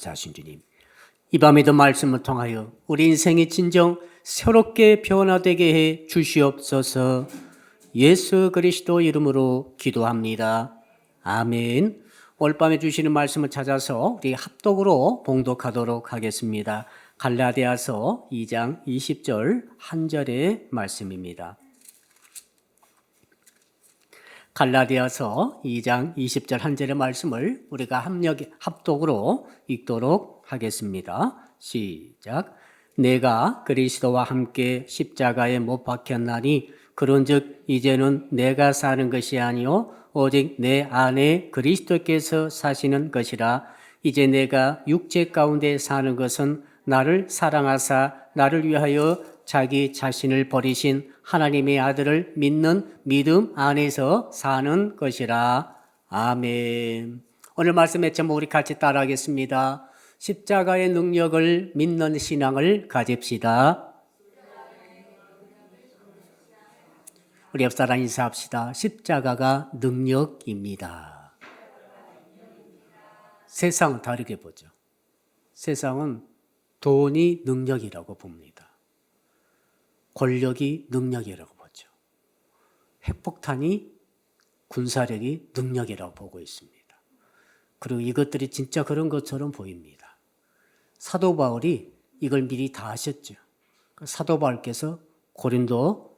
감사하신 주님, 이 밤에도 말씀을 통하여 우리 인생이 진정 새롭게 변화되게 해 주시옵소서. 예수 그리스도 이름으로 기도합니다. 아멘. 오늘 밤에 주시는 말씀을 찾아서 우리 합독으로 봉독하도록 하겠습니다. 갈라디아서 2장 20절 한 절의 말씀입니다. 갈라디아서 2장 20절 한 절의 말씀을 우리가 합독으로 읽도록 하겠습니다. 시작. 내가 그리스도와 함께 십자가에 못 박혔나니 그런즉 이제는 내가 사는 것이 아니요 오직 내 안에 그리스도께서 사시는 것이라. 이제 내가 육체 가운데 사는 것은 나를 사랑하사 나를 위하여 자기 자신을 버리신 하나님의 아들을 믿는 믿음 안에서 사는 것이라. 아멘. 오늘 말씀의 제목 우리 같이 따라하겠습니다. 십자가의 능력을 믿는 신앙을 가집시다. 우리 옆사람 인사합시다. 십자가가 능력입니다. 세상은 다르게 보죠. 세상은 돈이 능력이라고 봅니다. 권력이 능력이라고 보죠. 핵폭탄이 군사력이 능력이라고 보고 있습니다. 그리고 이것들이 진짜 그런 것처럼 보입니다. 사도 바울이 이걸 미리 다 하셨죠. 사도 바울께서 고린도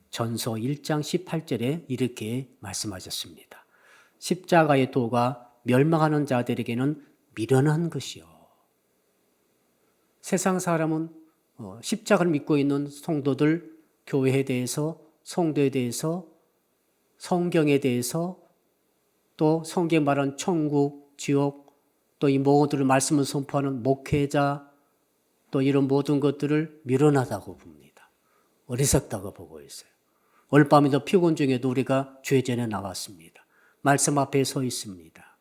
전서 1장 18절에 이렇게 말씀하셨습니다. 십자가의 도가 멸망하는 자들에게는 미련한 것이요. 세상 사람은 십자가를 믿고 있는 성도들, 교회에 대해서, 성도에 대해서, 성경에 대해서, 또 성경에 말하는 천국, 지옥, 또 이 모든 말씀을 선포하는 목회자, 또 이런 모든 것들을 미련하다고 봅니다. 어리석다고 보고 있어요. 오늘 밤에도 피곤 중에도 우리가 주의 전에 나왔습니다. 말씀 앞에 서 있습니다.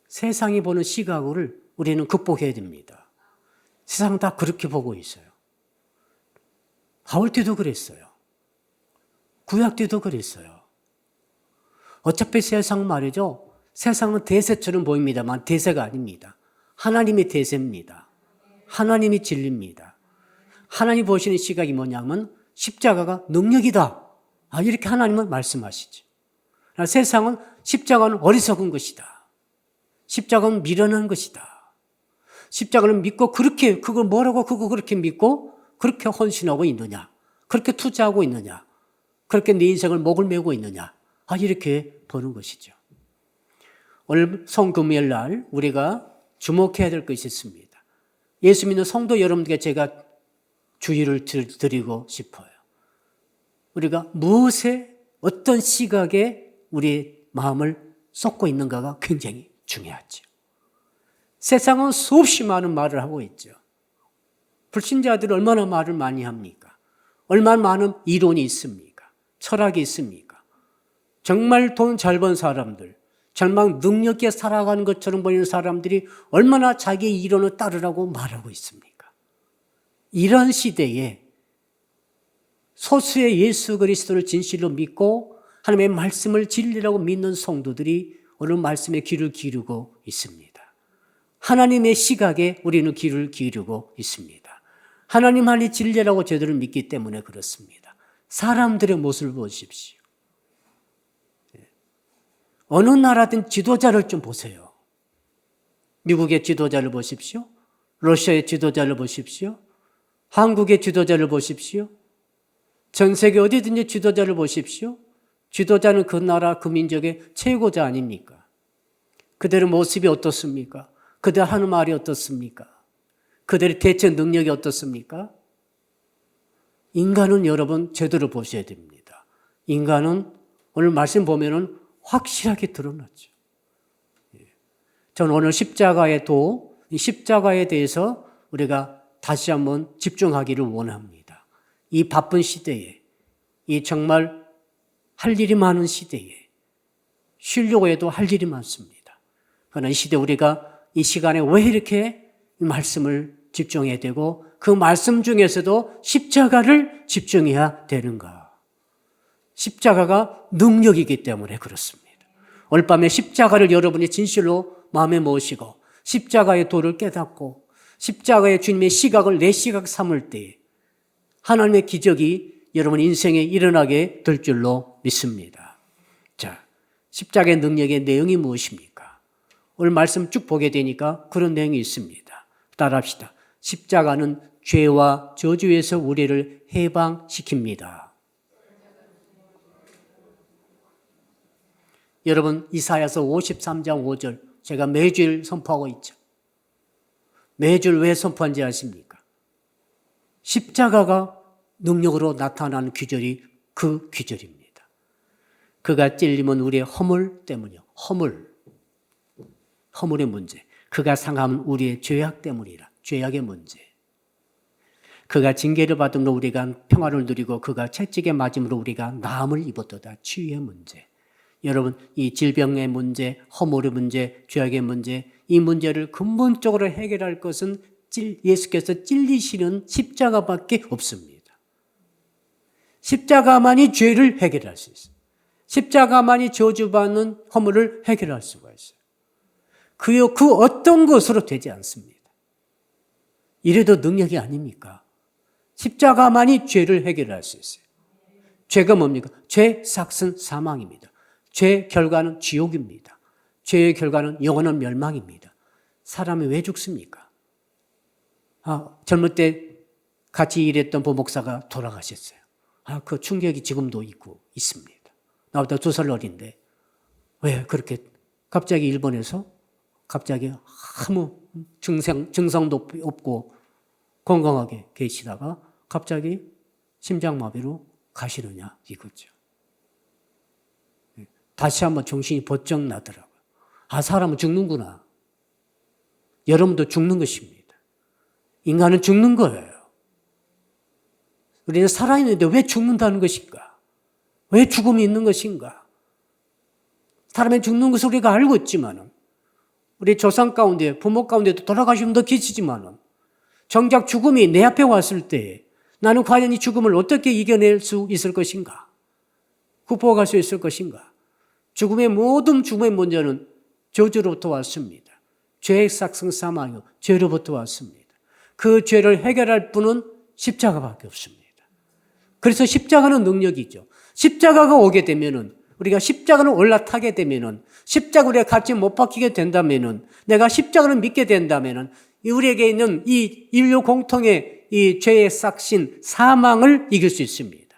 세상이 보는 시각을 우리는 극복해야 됩니다. 세상 다 그렇게 보고 있어요. 바울 때도 그랬어요. 구약 때도 그랬어요. 어차피 세상 말이죠. 세상은 대세처럼 보입니다만 대세가 아닙니다. 하나님의 대세입니다. 하나님이 진리입니다. 하나님 보시는 시각이 뭐냐면 십자가가 능력이다. 이렇게 하나님은 말씀하시죠. 세상은 십자가는 어리석은 것이다. 십자가는 미련한 것이다. 십자가를 믿고 그걸 뭐라고 그렇게 믿고 그렇게 헌신하고 있느냐? 그렇게 투자하고 있느냐? 그렇게 네 인생을 목을 메고 있느냐? 이렇게 보는 것이죠. 오늘 성금요일 날 우리가 주목해야 될 것이 있습니다. 예수 믿는 성도 여러분들께 제가 주의를 드리고 싶어요. 우리가 무엇에 어떤 시각에 우리 마음을 쏟고 있는가가 굉장히 중요하죠. 세상은 수없이 많은 말을 하고 있죠. 불신자들이 얼마나 말을 많이 합니까? 얼마나 많은 이론이 있습니까? 철학이 있습니까? 정말 돈 잘 번 사람들, 정말 능력 있게 살아가는 것처럼 보이는 사람들이 얼마나 자기의 이론을 따르라고 말하고 있습니까? 이런 시대에 소수의 예수 그리스도를 진실로 믿고 하나님의 말씀을 진리라고 믿는 성도들이 오늘 말씀에 귀를 기울이고 있습니다. 하나님의 시각에 우리는 귀를 기울이고 있습니다. 하나님 안이 진리라고 제대로 믿기 때문에 그렇습니다. 사람들의 모습을 보십시오. 어느 나라든 지도자를 좀 보세요. 미국의 지도자를 보십시오. 러시아의 지도자를 보십시오. 한국의 지도자를 보십시오. 전 세계 어디든지 지도자를 보십시오. 지도자는 그 나라, 그 민족의 최고자 아닙니까? 그들의 모습이 어떻습니까? 그들 하는 말이 어떻습니까? 그들의 대처 능력이 어떻습니까? 인간은 여러분 제대로 보셔야 됩니다. 인간은 오늘 말씀 보면은 확실하게 드러났죠. 저는 오늘 십자가의 도, 이 십자가에 대해서 우리가 다시 한번 집중하기를 원합니다. 이 바쁜 시대에, 이 정말 할 일이 많은 시대에, 쉬려고 해도 할 일이 많습니다. 그러나 이 시대 우리가 이 시간에 왜 이렇게 말씀을 집중해야 되고 그 말씀 중에서도 십자가를 집중해야 되는가? 십자가가 능력이기 때문에 그렇습니다. 오늘 밤에 십자가를 여러분이 진실로 마음에 모시고 십자가의 도를 깨닫고 십자가의 주님의 시각을 내 시각 삼을 때 하나님의 기적이 여러분 인생에 일어나게 될 줄로 믿습니다. 자, 십자가의 능력의 내용이 무엇입니까? 오늘 말씀 쭉 보게 되니까 그런 내용이 있습니다. 따라합시다. 십자가는 죄와 저주에서 우리를 해방시킵니다. 여러분 이사야서 53장 5절 제가 매주일 선포하고 있죠. 매주일 왜 선포한지 아십니까? 십자가가 능력으로 나타나는 귀절이 그 귀절입니다. 그가 찔림은 우리의 허물 때문이요. 허물의 문제. 그가 상함은 우리의 죄악 때문이라. 죄악의 문제. 그가 징계를 받음으로 우리가 평화를 누리고 그가 채찍에 맞음으로 우리가 나음을 입었도다. 치유의 문제. 여러분 이 질병의 문제, 허물의 문제, 죄악의 문제 이 문제를 근본적으로 해결할 것은 예수께서 찔리시는 십자가밖에 없습니다. 십자가만이 죄를 해결할 수 있어요. 십자가만이 저주받는 허물을 해결할 수가 있어요. 그 어떤 것으로 되지 않습니다. 이래도 능력이 아닙니까? 십자가만이 죄를 해결할 수 있어요. 죄가 뭡니까? 죄 삭은 사망입니다. 죄의 결과는 지옥입니다. 죄의 결과는 영원한 멸망입니다. 사람이 왜 죽습니까? 젊을 때 같이 일했던 부목사가 돌아가셨어요. 그 충격이 지금도 있습니다. 나보다 2살 어린데 왜 그렇게 갑자기 일본에서 갑자기 아무 증상도 없고 건강하게 계시다가 갑자기 심장마비로 가시느냐 이거죠. 다시 한번 정신이 번쩍 나더라고요. 사람은 죽는구나. 여러분도 죽는 것입니다. 인간은 죽는 거예요. 우리는 살아있는데 왜 죽는다는 것인가? 왜 죽음이 있는 것인가? 사람이 죽는 것을 우리가 알고 있지만은 우리 조상 가운데 부모 가운데도 돌아가신 분도 계시지만은 정작 죽음이 내 앞에 왔을 때 나는 과연 이 죽음을 어떻게 이겨낼 수 있을 것인가? 극복할 수 있을 것인가? 죽음의 문제는 저주로부터 왔습니다. 죄의 삭성 사망이요. 죄로부터 왔습니다. 그 죄를 해결할 분은 십자가밖에 없습니다. 그래서 십자가는 능력이죠. 십자가가 오게 되면은 우리가 십자가를 올라타게 되면은 십자가 우리가 같이 못 박히게 된다면은 내가 십자가를 믿게 된다면은 우리에게 있는 이 인류 공통의 이 죄의 삭신 사망을 이길 수 있습니다.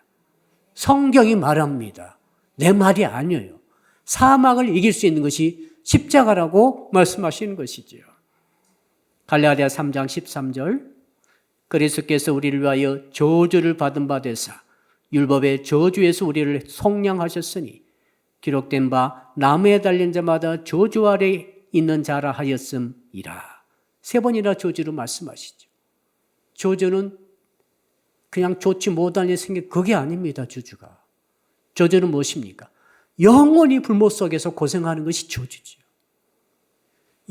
성경이 말합니다. 내 말이 아니에요. 사망을 이길 수 있는 것이 십자가라고 말씀하시는 것이지요. 갈라디아 3장 13절 그리스도께서 우리를 위하여 저주를 받은 바 되사 율법의 저주에서 우리를 속량하셨으니 기록된 바 나무에 달린 자마다 저주 아래 있는 자라 하였음이라. 3번이나 저주로 말씀하시죠. 저주는 그냥 좋지 못한 일 생긴 그게 아닙니다. 저주가. 저주는 무엇입니까? 영원히 불못 속에서 고생하는 것이 저주지요.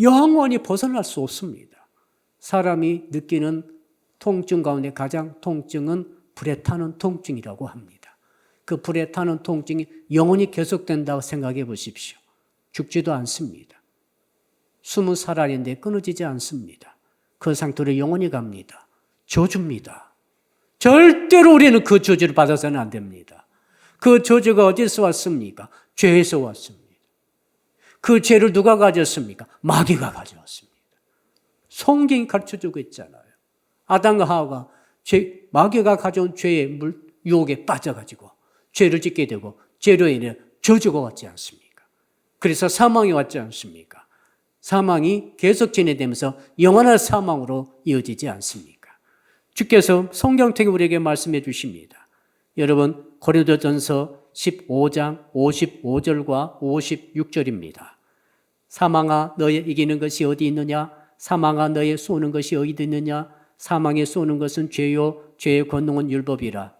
영원히 벗어날 수 없습니다. 사람이 느끼는 통증 가운데 가장 통증은 불에 타는 통증이라고 합니다. 그 불에 타는 통증이 영원히 계속된다고 생각해 보십시오. 죽지도 않습니다. 숨은 살아있는데 끊어지지 않습니다. 그 상태로 영원히 갑니다. 저주입니다. 절대로 우리는 그 저주를 받아서는 안 됩니다. 그 저주가 어디서 왔습니까? 죄에서 왔습니다. 그 죄를 누가 가졌습니까? 마귀가 가져왔습니다. 성경이 가르쳐주고 있잖아요. 아담과 하와가 마귀가 가져온 죄의 유혹에 빠져가지고 죄를 짓게 되고 죄로 인해 저주가 왔지 않습니까? 그래서 사망이 왔지 않습니까? 사망이 계속 진행되면서 영원한 사망으로 이어지지 않습니까? 주께서 성경책에 우리에게 말씀해 주십니다. 여러분 고린도전서 15장 55절과 56절입니다. 사망아 너의 이기는 것이 어디 있느냐? 사망아 너의 쏘는 것이 어디 있느냐? 사망에 쏘는 것은 죄요 죄의 권능은 율법이라.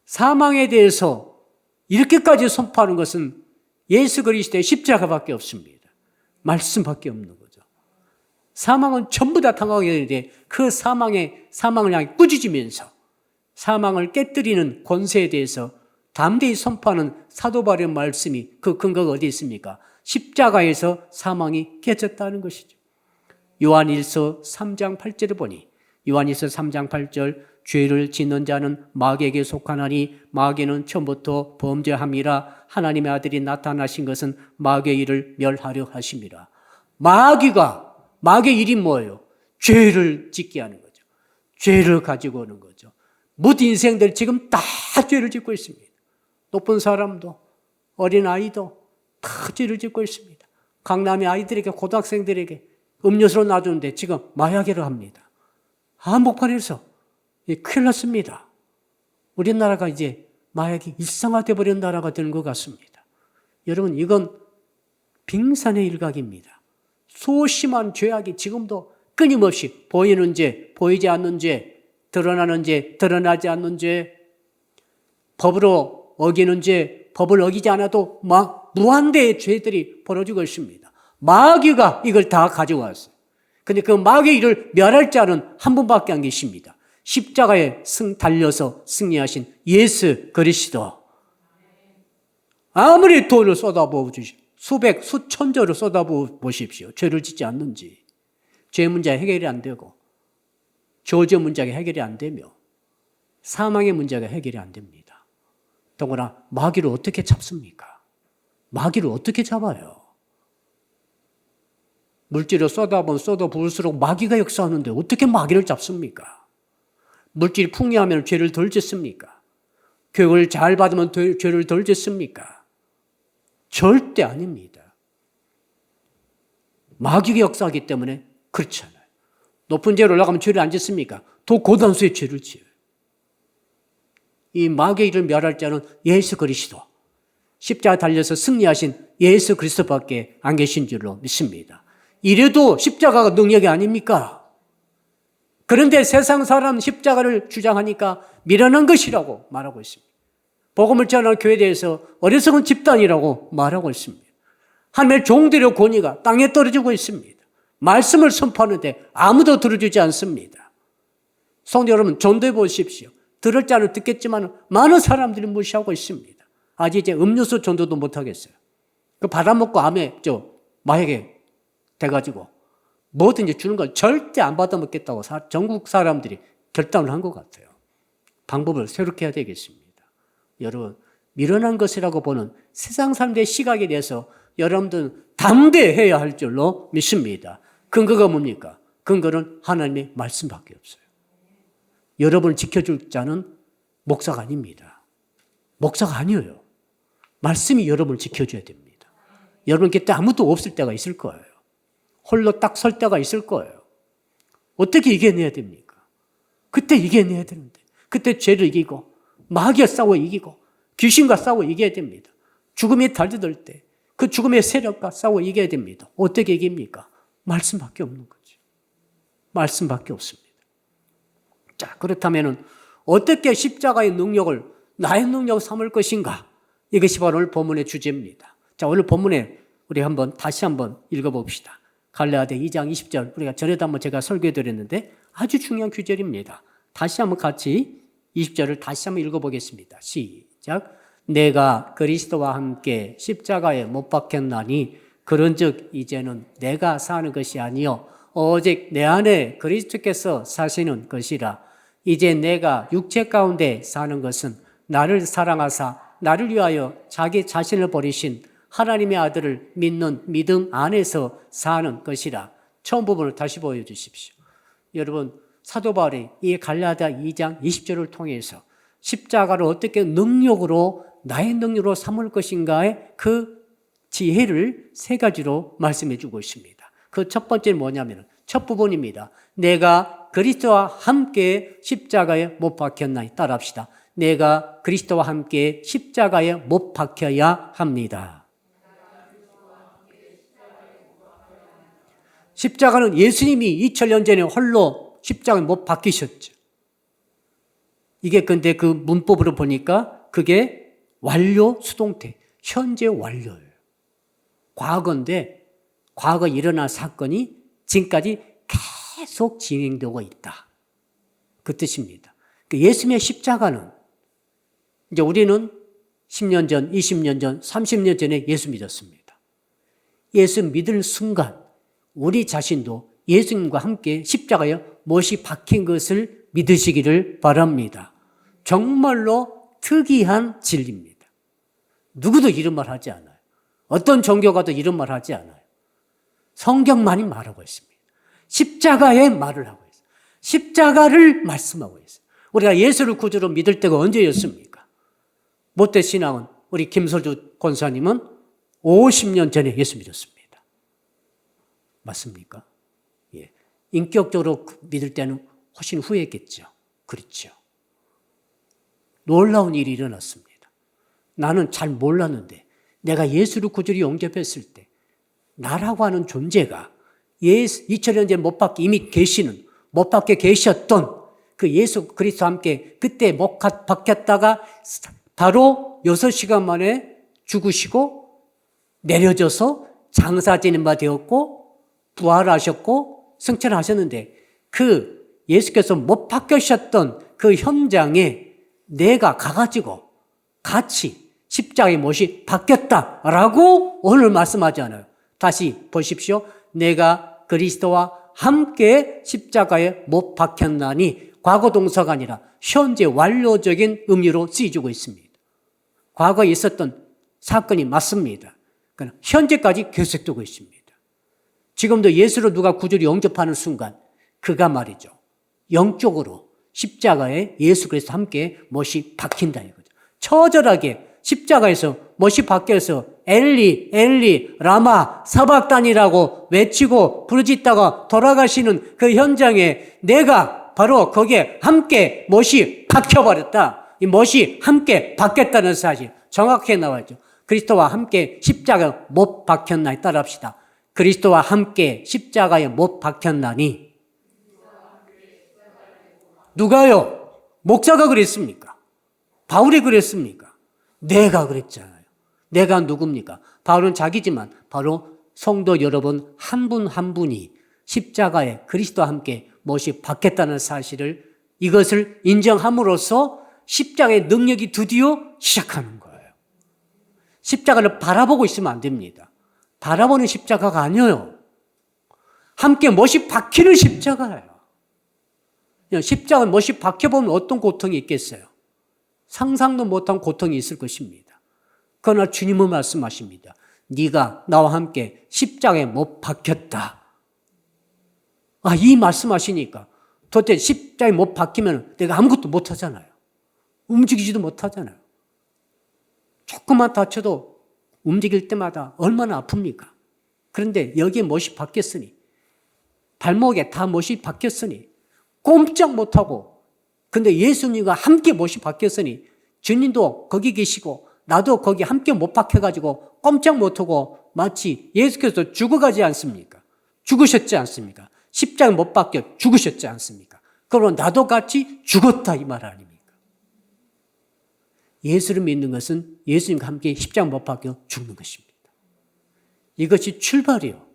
사망에 대해서 이렇게까지 선포하는 것은 예수 그리스도의 십자가밖에 없습니다. 말씀밖에 없는 거죠. 사망은 전부 다 당하게 되는데 그 사망을 향해 꾸짖으면서 사망을 깨뜨리는 권세에 대해서 담대히 선포하는 사도 바울의 말씀이 그 근거가 어디 있습니까? 십자가에서 사망이 깨졌다는 것이죠. 요한일서 3장 8절을 보니 요한일서 3장 8절 죄를 짓는 자는 마귀에게 속하나니 마귀는 처음부터 범죄함이라 하나님의 아들이 나타나신 것은 마귀의 일을 멸하려 하심이라. 마귀의 일이 뭐예요? 죄를 짓게 하는 거죠. 죄를 가지고 오는 거죠. 모든 인생들 지금 다 죄를 짓고 있습니다. 높은 사람도 어린아이도 다 죄를 짓고 있습니다. 강남의 아이들에게 고등학생들에게 음료수를 놔주는데 지금 마약이라 합니다. 한복판에서 큰일 났습니다. 우리나라가 이제 마약이 일상화되어 버린 나라가 되는 것 같습니다. 여러분, 이건 빙산의 일각입니다. 소심한 죄악이 지금도 끊임없이 보이는 죄, 보이지 않는 죄, 드러나는 죄, 드러나지 않는 죄, 법으로 어기는 죄, 법을 어기지 않아도 막 무한대의 죄들이 벌어지고 있습니다. 마귀가 이걸 다 가져왔어요. 근데 그 마귀의 일을 멸할 자는 한 분밖에 안 계십니다. 십자가에 달려서 승리하신 예수 그리스도. 아무리 돈을 쏟아부어 주십시오. 수천조를 쏟아부어 보십시오. 죄를 짓지 않는지. 죄 문제 해결이 안 되고, 저주 문제가 해결이 안 되며, 사망의 문제가 해결이 안 됩니다. 더구나 마귀를 어떻게 잡습니까? 마귀를 어떻게 잡아요? 물질을 쏟아부을수록 마귀가 역사하는데 어떻게 마귀를 잡습니까? 물질이 풍요하면 죄를 덜 짓습니까? 교육을 잘 받으면 죄를 덜 짓습니까? 절대 아닙니다. 마귀가 역사하기 때문에 그렇잖아요. 높은 죄로 올라가면 죄를 안 짓습니까? 더 고단수의 죄를 지어요. 이 마귀의 일을 멸할 자는 예수 그리스도, 십자가에 달려서 승리하신 예수 그리스도밖에 안 계신 줄로 믿습니다. 이래도 십자가가 능력이 아닙니까? 그런데 세상 사람 십자가를 주장하니까 미련한 것이라고 말하고 있습니다. 복음을 전하는 교회에 대해서 어리석은 집단이라고 말하고 있습니다. 하나님의 종들의 권위가 땅에 떨어지고 있습니다. 말씀을 선포하는데 아무도 들어주지 않습니다. 성도 여러분, 전도해 보십시오. 들을 자는 듣겠지만 많은 사람들이 무시하고 있습니다. 아직 이제 음료수 전도도 못하겠어요. 그 받아먹고 마약에 돼가지고 뭐든지 주는 걸 절대 안 받아먹겠다고 전국 사람들이 결단을 한 것 같아요. 방법을 새롭게 해야 되겠습니다. 여러분, 미련한 것이라고 보는 세상 사람들의 시각에 대해서 여러분들은 담대해야 할 줄로 믿습니다. 근거가 뭡니까? 근거는 하나님의 말씀밖에 없어요. 여러분을 지켜줄 자는 목사가 아닙니다. 목사가 아니에요. 말씀이 여러분을 지켜줘야 됩니다. 여러분 곁에 아무도 없을 때가 있을 거예요. 홀로 딱 설 때가 있을 거예요. 어떻게 이겨내야 됩니까? 그때 이겨내야 되는데, 그때 죄를 이기고 마귀와 싸워 이기고 귀신과 싸워 이겨야 됩니다. 죽음이 달려들 때 그 죽음의 세력과 싸워 이겨야 됩니다. 어떻게 이깁니까? 말씀밖에 없는 거죠. 말씀밖에 없습니다. 자, 그렇다면 어떻게 십자가의 능력을 나의 능력으로 삼을 것인가? 이것이 바로 오늘 본문의 주제입니다. 자, 오늘 본문에 우리 다시 한번 읽어봅시다. 갈라디아 2장 20절, 우리가 전에도 한번 제가 설교해 드렸는데 아주 중요한 규절입니다. 다시 한번 같이 20절을 다시 한번 읽어보겠습니다. 시작. 내가 그리스도와 함께 십자가에 못 박혔나니 그런즉 이제는 내가 사는 것이 아니요 오직 내 안에 그리스도께서 사시는 것이라. 이제 내가 육체 가운데 사는 것은 나를 사랑하사 나를 위하여 자기 자신을 버리신 하나님의 아들을 믿는 믿음 안에서 사는 것이라. 처음 부분을 다시 보여주십시오. 여러분, 사도 바울이 이 갈라디아 2장 20절을 통해서 십자가를 어떻게 능력으로 나의 능력으로 삼을 것인가의 그 지혜를 세 가지로 말씀해 주고 있습니다. 그 첫 번째는 뭐냐면 첫 부분입니다. 내가 그리스도와 함께 십자가에 못 박혔나니. 따라합시다. 내가 그리스도와 함께 십자가에 못 박혀야 합니다. 십자가는 예수님이 2000년 전에 홀로 십자가에 못 박히셨죠. 이게 근데 그 문법으로 보니까 그게 완료 수동태, 현재 완료예요. 과거인데 과거 일어난 사건이 지금까지 계속 진행되고 있다. 그 뜻입니다. 예수님의 십자가는 이제 우리는 10년 전, 20년 전, 30년 전에 예수 믿었습니다. 예수 믿을 순간 우리 자신도 예수님과 함께 십자가에 못이 박힌 것을 믿으시기를 바랍니다. 정말로 특이한 진리입니다. 누구도 이런 말 하지 않아요. 어떤 종교가도 이런 말 하지 않아요. 성경만이 말하고 있습니다. 십자가의 말을 하고 있어요. 십자가를 말씀하고 있어요. 우리가 예수를 구주로 믿을 때가 언제였습니까? 못대 신앙은 우리 김설주 권사님은 50년 전에 예수 믿었습니다. 맞습니까? 예. 인격적으로 믿을 때는 훨씬 후였겠죠. 그렇죠. 놀라운 일이 일어났습니다. 나는 잘 몰랐는데 내가 예수를 구주로 영접했을 때 나라고 하는 존재가 2000년 전 못 박혀 이미 계시는 못 박혀 계셨던 그 예수 그리스도와 함께 그때 못 박혔다가 바로 6시간 만에 죽으시고 내려져서 장사 지는 바 되었고 부활하셨고 승천하셨는데 그 예수께서 못 박히셨던 그 현장에 내가 가가지고 같이 십자가의 못이 박혔다라고 오늘 말씀하지 않아요. 다시 보십시오. 내가 그리스도와 함께 십자가에 못 박혔나니 과거 동사가 아니라 현재 완료적인 의미로 쓰여지고 있습니다. 과거에 있었던 사건이 맞습니다. 그러나 현재까지 계속되고 있습니다. 지금도 예수를 누가 구주로 영접하는 순간 그가 말이죠. 영적으로 십자가에 예수 그리스도 함께 못이 박힌다 이거죠. 처절하게 십자가에서 못이 박혀서 엘리 엘리 라마 사박단이라고 외치고 부르짖다가 돌아가시는 그 현장에 내가 바로 거기에 함께 못이 박혀버렸다. 이 못이 함께 박혔다는 사실 정확하게 나와있죠. 그리스도와 함께 십자가에 못 박혔나니 따라합시다. 그리스도와 함께 십자가에 못 박혔나니 누가요? 목사가 그랬습니까? 바울이 그랬습니까? 내가 그랬잖아요. 내가 누굽니까? 바울은 자기지만 바로 성도 여러분 한 분 한 분이 십자가에 그리스도와 함께 못이 박혔다는 사실을 이것을 인정함으로써 십자가의 능력이 드디어 시작하는 거예요. 십자가를 바라보고 있으면 안 됩니다. 바라보는 십자가가 아니에요. 함께 못이 박히는 십자가예요. 십자가에 못이 박혀보면 어떤 고통이 있겠어요? 상상도 못한 고통이 있을 것입니다. 그러나 주님은 말씀하십니다. 네가 나와 함께 십자가에 못 박혔다. 이 말씀하시니까 도대체 십자가에 못 박히면 내가 아무것도 못하잖아요. 움직이지도 못하잖아요. 조금만 다쳐도 움직일 때마다 얼마나 아픕니까? 그런데 여기에 못이 박혔으니 발목에 다 못이 박혔으니 꼼짝 못하고 근데 예수님과 함께 못이 박혔으니 주님도 거기 계시고 나도 거기 함께 못 박혀가지고 꼼짝 못하고 마치 예수께서 죽어가지 않습니까? 죽으셨지 않습니까? 십자가에 못 박혀 죽으셨지 않습니까? 그러면 나도 같이 죽었다 이 말 아닙니까? 예수를 믿는 것은 예수님과 함께 십자가에 못 박혀 죽는 것입니다. 이것이 출발이요.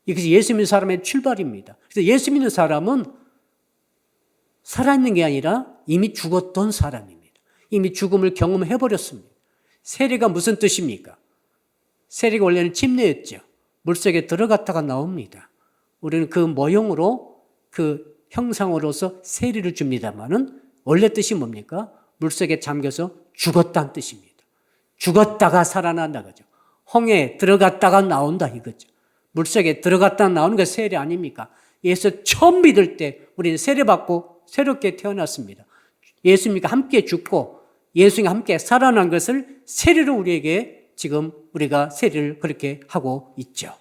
이것이 예수 믿는 사람의 출발입니다. 그래서 예수 믿는 사람은 살아있는 게 아니라 이미 죽었던 사람입니다. 이미 죽음을 경험해버렸습니다. 세례가 무슨 뜻입니까? 세례가 원래는 침례였죠. 물속에 들어갔다가 나옵니다. 우리는 그 모형으로 그 형상으로서 세례를 줍니다만은 원래 뜻이 뭡니까? 물속에 잠겨서 죽었다는 뜻입니다. 죽었다가 살아난다 그죠. 홍해에 들어갔다가 나온다 이거죠. 물속에 들어갔다가 나오는 게 세례 아닙니까? 예수 처음 믿을 때 우리는 세례받고 새롭게 태어났습니다. 예수님과 함께 죽고 예수님과 함께 살아난 것을 세례로 우리에게 지금 우리가 세례를 그렇게 하고 있죠.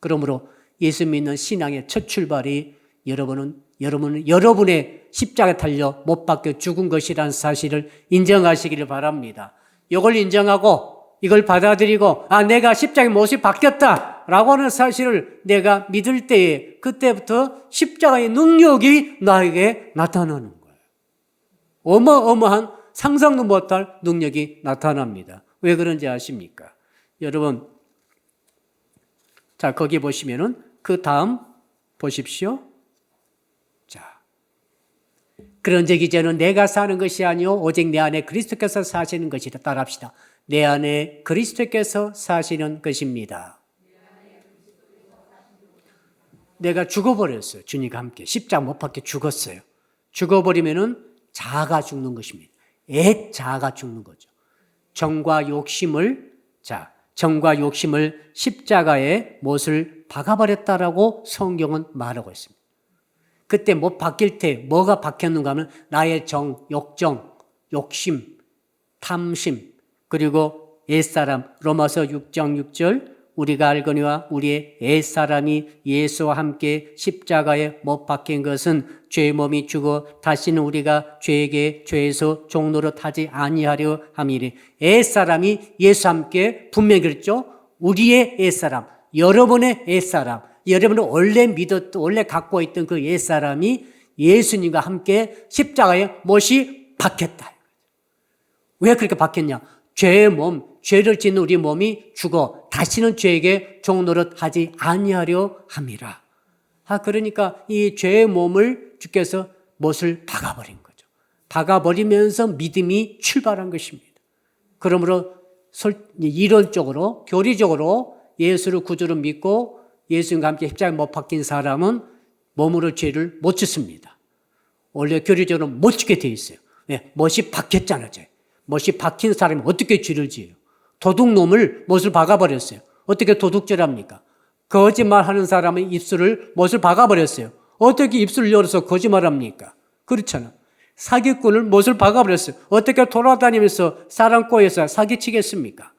그러므로 예수 믿는 신앙의 첫 출발이 여러분은 여러분의 십자가에 달려 못 박혀 죽은 것이라는 사실을 인정하시기를 바랍니다. 이걸 인정하고 이걸 받아들이고 내가 십자가에 못이 박혔다라고 하는 사실을 내가 믿을 때에 그때부터 십자가의 능력이 나에게 나타나는 거예요. 어마어마한 상상도 못할 능력이 나타납니다. 왜 그런지 아십니까? 여러분, 자 거기 보시면은 그 다음 보십시오. 자, 그런즉 이제는 내가 사는 것이 아니요 오직 내 안에 그리스도께서 사시는 것이라. 따라합시다. 내 안에 그리스도께서 사시는 것입니다. 내가 죽어버렸어요. 주님과 함께. 십자가 못 박혀 죽었어요. 죽어버리면은 자아가 죽는 것입니다. 옛 자아가 죽는 거죠. 정과 욕심을 십자가에 못을 박아버렸다라고 성경은 말하고 있습니다. 그때 못 박힐 때 뭐가 박혔는가 하면 나의 정, 욕정, 욕심, 탐심, 그리고 옛사람, 로마서 6장 6절 우리가 알거니와 우리의 옛사람이 예수와 함께 십자가에 못 박힌 것은 죄의 몸이 죽어 다시는 우리가 죄에게 죄에서 종노릇 하지 아니하려 함이니 옛사람이 예수와 함께 분명히 그랬죠. 우리의 옛사람, 여러분의 옛사람, 여러분은 원래 갖고 있던 그 옛사람이 예수님과 함께 십자가에 못이 박혔다. 왜 그렇게 박혔냐? 죄의 몸, 죄를 짓는 우리 몸이 죽어 다시는 죄에게 종노릇 하지 아니하려 함이라. 그러니까 이 죄의 몸을 주께서 못을 박아버린 거죠. 박아버리면서 믿음이 출발한 것입니다. 그러므로 이론적으로, 교리적으로 예수를 구주로 믿고 예수님과 함께 십자가에 못 박힌 사람은 몸으로 죄를 못 짓습니다. 원래 교리적으로 못 짓게 돼 있어요. 왜? 못이 박혔잖아요. 못이 박힌 사람이 어떻게 죄를 지어요? 도둑놈을 못을 박아버렸어요. 어떻게 도둑질합니까? 거짓말하는 사람의 입술을 못을 박아버렸어요. 어떻게 입술을 열어서 거짓말합니까? 그렇잖아. 사기꾼을 못을 박아버렸어요. 어떻게 돌아다니면서 사람 꼬여서 사기치겠습니까?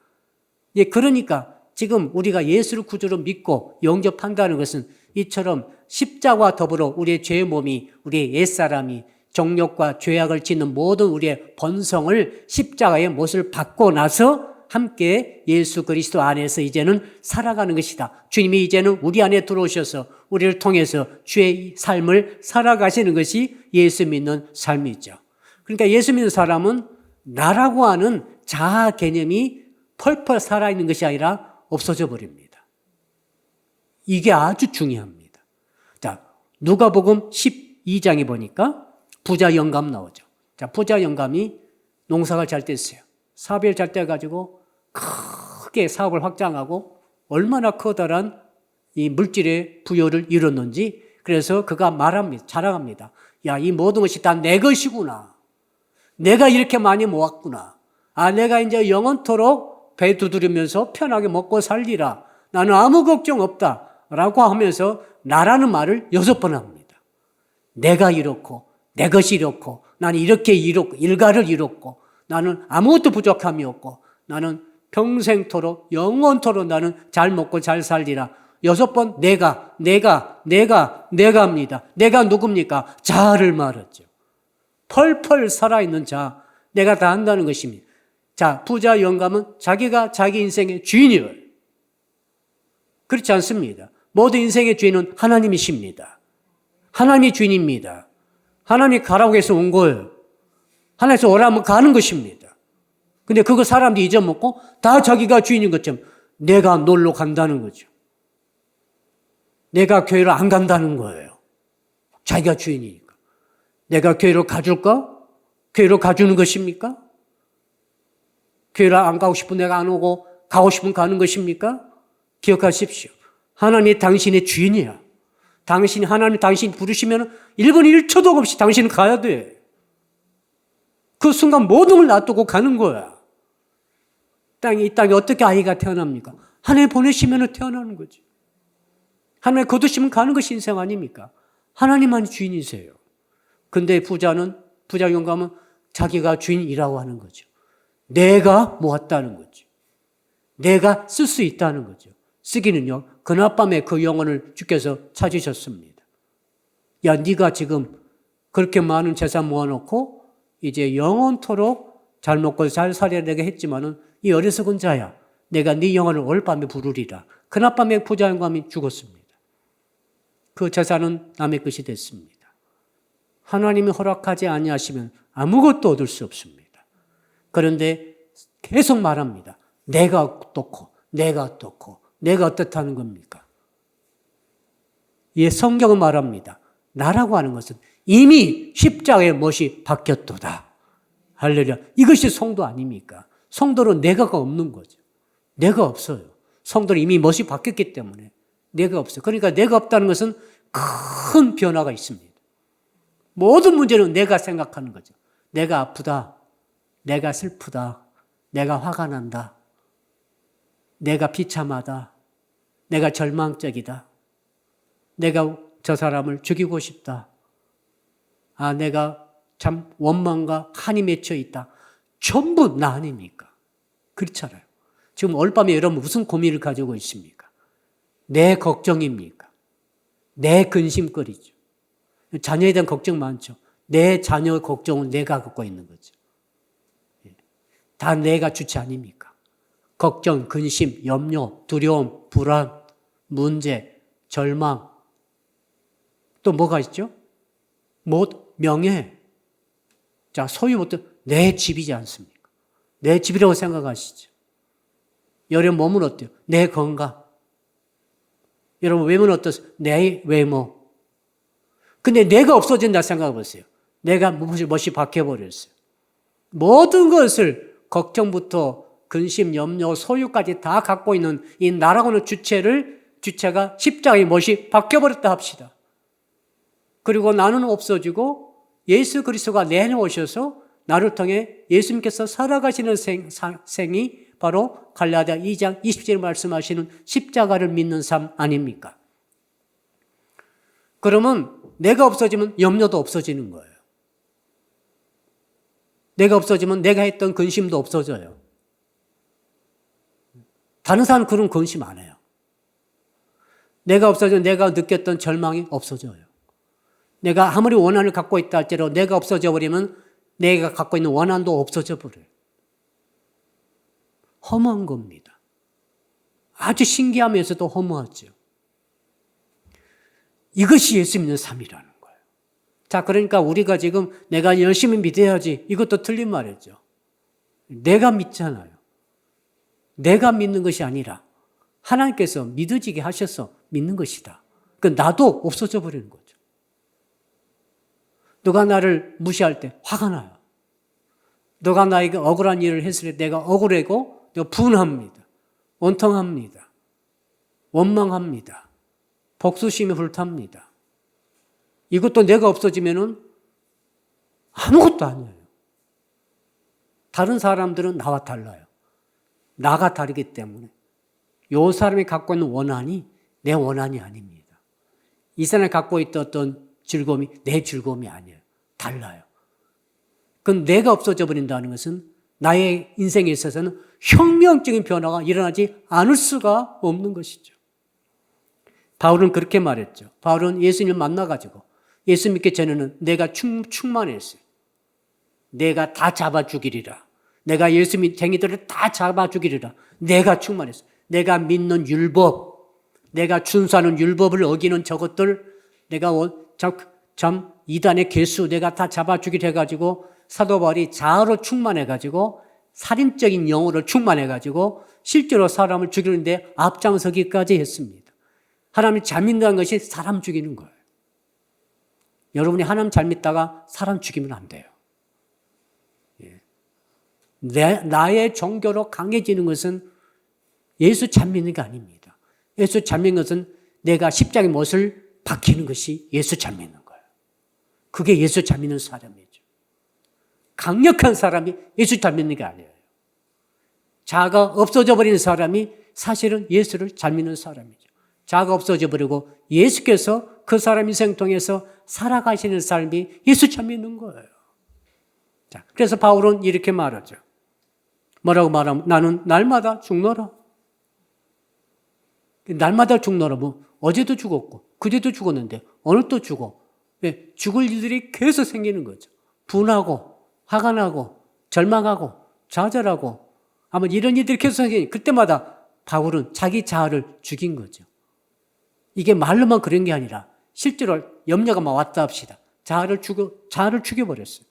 예, 그러니까 지금 우리가 예수를 구주로 믿고 영접한다는 것은 이처럼 십자가와 더불어 우리의 죄의 몸이, 우리의 옛사람이 정욕과 죄악을 짓는 모든 우리의 본성을 십자가의 못을 받고 나서 함께 예수 그리스도 안에서 이제는 살아가는 것이다. 주님이 이제는 우리 안에 들어오셔서 우리를 통해서 주의 삶을 살아가시는 것이 예수 믿는 삶이죠. 그러니까 예수 믿는 사람은 나라고 하는 자아 개념이 펄펄 살아있는 것이 아니라 없어져 버립니다. 이게 아주 중요합니다. 자, 누가복음 12장에 보니까 부자 영감 나오죠. 자, 부자 영감이 농사가 잘 됐어요. 사업을 잘 돼가지고 크게 사업을 확장하고 얼마나 커다란 이 물질의 부여를 이뤘는지 그래서 그가 말합니다. 자랑합니다. 야, 이 모든 것이 다 내 것이구나. 내가 이렇게 많이 모았구나. 내가 이제 영원토록 배 두드리면서 편하게 먹고 살리라. 나는 아무 걱정 없다. 라고 하면서 나라는 말을 6번 합니다. 내가 이렇고 내 것이 이렇고 나는 이렇게 이뤘고 일가를 이뤘고 나는 아무것도 부족함이 없고 나는 평생토록 영원토록 나는 잘 먹고 잘 살리라. 6번 내가 합니다. 내가 누굽니까? 자아를 말했죠. 펄펄 살아있는 자아. 내가 다 한다는 것입니다. 자, 부자 영감은 자기가 자기 인생의 주인이에요. 그렇지 않습니다. 모든 인생의 주인은 하나님이십니다. 하나님이 주인입니다. 하나님이 가라고 해서 온 거예요. 하나님께서 오라면 가는 것입니다. 근데 그거 사람들이 잊어먹고 다 자기가 주인인 것처럼 내가 놀러 간다는 거죠. 내가 교회를 안 간다는 거예요. 자기가 주인이니까. 내가 교회를 가줄까? 교회로 가주는 것입니까? 교회를 안 가고 싶은 내가 안 오고 가고 싶으면 가는 것입니까? 기억하십시오. 하나님이 당신의 주인이야. 하나님 당신 부르시면 1분 1초도 없이 당신은 가야 돼. 그 순간 모든 걸 놔두고 가는 거야. 이 땅에 어떻게 아이가 태어납니까? 하나님 보내시면 태어나는 거지. 하나님 거두시면 가는 것이 인생 아닙니까? 하나님만이 주인이세요. 근데 부자 영감은 자기가 주인이라고 하는 거죠. 내가 모았다는 거죠. 내가 쓸 수 있다는 거죠. 쓰기는요, 그날밤에 그 영혼을 주께서 찾으셨습니다. 야, 네가 지금 그렇게 많은 재산 모아놓고 이제 영원토록 잘 먹고 잘 살아야 되게 했지만은 이 어리석은 자야. 내가 네 영혼을 오늘 밤에 부르리라. 그날밤에 부자 영감이 죽었습니다. 그 재산은 남의 것이 됐습니다. 하나님이 허락하지 아니하시면 아무것도 얻을 수 없습니다. 그런데 계속 말합니다. 내가 어떻고 내가 어떻다는 겁니까? 예, 성경은 말합니다. 나라고 하는 것은 이미 십자가의 못이 박혔도다. 할렐루야. 이것이 성도 아닙니까? 성도는 내가가 없는 거죠. 내가 없어요. 성도는 이미 못이 박혔기 때문에 내가 없어요. 그러니까 내가 없다는 것은 큰 변화가 있습니다. 모든 문제는 내가 생각하는 거죠. 내가 아프다. 내가 슬프다. 내가 화가 난다. 내가 비참하다. 내가 절망적이다. 내가 저 사람을 죽이고 싶다. 내가 참 원망과 한이 맺혀 있다. 전부 나 아닙니까? 그렇잖아요. 지금 올밤에 여러분 무슨 고민을 가지고 있습니까? 내 걱정입니까? 내 근심거리죠. 자녀에 대한 걱정 많죠. 내 자녀 걱정은 내가 갖고 있는 거죠. 다 내가 주체 아닙니까? 걱정, 근심, 염려, 두려움, 불안, 문제, 절망. 또 뭐가 있죠? 명예. 자, 소유부터 내 집이지 않습니까? 내 집이라고 생각하시죠. 여러분 몸은 어때요? 내 건강. 여러분 외모는 어떠세요? 내 외모. 근데 내가 없어진다 생각해 보세요. 내가 무엇이 바뀌어버렸어요. 모든 것을 걱정부터 근심, 염려, 소유까지 다 갖고 있는 이 나라고 하는 주체가 십자가의 못이 바뀌어버렸다 합시다. 그리고 나는 없어지고 예수 그리스도가 내 안에 오셔서 나를 통해 예수님께서 살아가시는 생이 바로 갈라디아 2장 20절에 말씀하시는 십자가를 믿는 삶 아닙니까? 그러면 내가 없어지면 염려도 없어지는 거예요. 내가 없어지면 내가 했던 근심도 없어져요. 다른 사람은 그런 근심 안 해요. 내가 없어지면 내가 느꼈던 절망이 없어져요. 내가 아무리 원한을 갖고 있다 할지라도 내가 없어져 버리면 내가 갖고 있는 원한도 없어져 버려요. 허무한 겁니다. 아주 신기하면서도 허무하죠. 이것이 예수 믿는 삶이라는 거예요. 자, 그러니까 우리가 지금 내가 열심히 믿어야지 이것도 틀린 말이죠. 내가 믿잖아요. 내가 믿는 것이 아니라 하나님께서 믿어지게 하셔서 믿는 것이다. 그러니까 나도 없어져 버리는 거죠. 누가 나를 무시할 때 화가 나요. 누가 나에게 억울한 일을 했을 때 내가 억울하고 내가 분합니다. 원통합니다. 원망합니다. 복수심이 불탑니다. 이것도 내가 없어지면은 아무것도 아니에요. 다른 사람들은 나와 달라요. 나가 다르기 때문에 이 사람이 갖고 있는 원한이 내 원한이 아닙니다. 이 사람이 갖고 있던 어떤 즐거움이 내 즐거움이 아니에요. 달라요. 그럼 내가 없어져 버린다는 것은 나의 인생에 있어서는 혁명적인 변화가 일어나지 않을 수가 없는 것이죠. 바울은 그렇게 말했죠. 바울은 예수님을 만나가지고 예수 믿기 전에는 내가 충만했어요. 내가 다 잡아 죽이리라. 내가 예수 믿 쟁이들을 다 잡아 죽이리라. 내가 충만했어요. 내가 믿는 율법, 내가 준수하는 율법을 어기는 저것들, 내가 참 이단의 개수 내가 다 잡아 죽이려 해가지고 사도 바울이 자아로 충만해가지고 살인적인 영으로 충만해가지고 실제로 사람을 죽이는데 앞장서기까지 했습니다. 하나님이 잘 믿는다는 것이 사람 죽이는 거예요. 여러분이 하나님 잘 믿다가 사람 죽이면 안 돼요. 나의 종교로 강해지는 것은 예수 잘 믿는 게 아닙니다. 예수 잘 믿는 것은 내가 십자가의 못을 박히는 것이 예수 잘 믿는 거예요. 그게 예수 잘 믿는 사람이죠. 강력한 사람이 예수 잘 믿는 게 아니에요. 자아가 없어져 버리는 사람이 사실은 예수를 잘 믿는 사람이죠. 자아가 없어져 버리고 예수께서 그 사람 인생 통해서 살아가시는 삶이 예수 잘 믿는 거예요. 자, 그래서 바울은 이렇게 말하죠. 뭐라고 말하면 나는 날마다 죽노라. 날마다 죽노라. 뭐 어제도 죽었고 그제도 죽었는데 오늘 또 죽어. 왜? 죽을 일들이 계속 생기는 거죠. 분하고 화가 나고 절망하고 좌절하고 아마 이런 일들이 계속 생기니 그때마다 바울은 자기 자아를 죽인 거죠. 이게 말로만 그런 게 아니라 실제로 염려가 막 왔다 합시다. 자아를 죽여버렸어요.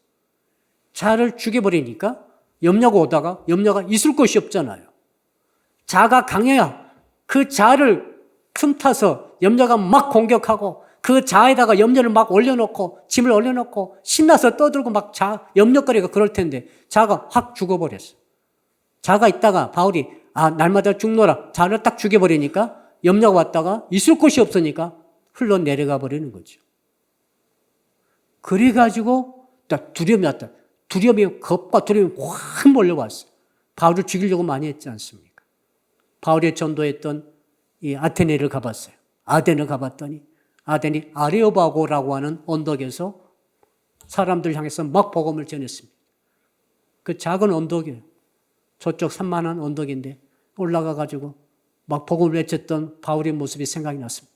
자아를 죽여버리니까 염려가 오다가 염려가 있을 곳이 없잖아요. 자아가 강해야 그 자아를 틈타서 염려가 막 공격하고 그 자아에다가 염려를 막 올려놓고 짐을 올려놓고 신나서 떠들고 막 염려거리가 그럴 텐데 자아가 확 죽어버렸어요. 자아가 있다가 바울이 날마다 죽노라 자아를 딱 죽여버리니까 염려가 왔다가 있을 곳이 없으니까 흘러내려가 버리는 거죠. 그래가지고 딱 두려움이 왔다. 겁과 두려움이 확 몰려왔어요. 바울을 죽이려고 많이 했지 않습니까? 바울이 전도했던 이 아테네를 가봤어요. 아덴을 가봤더니 아덴이 아레오바고라고 하는 언덕에서 사람들 향해서 막 복음을 전했습니다. 그 작은 언덕이에요. 저쪽 산만한 언덕인데 올라가가지고 막 복음을 외쳤던 바울의 모습이 생각이 났습니다.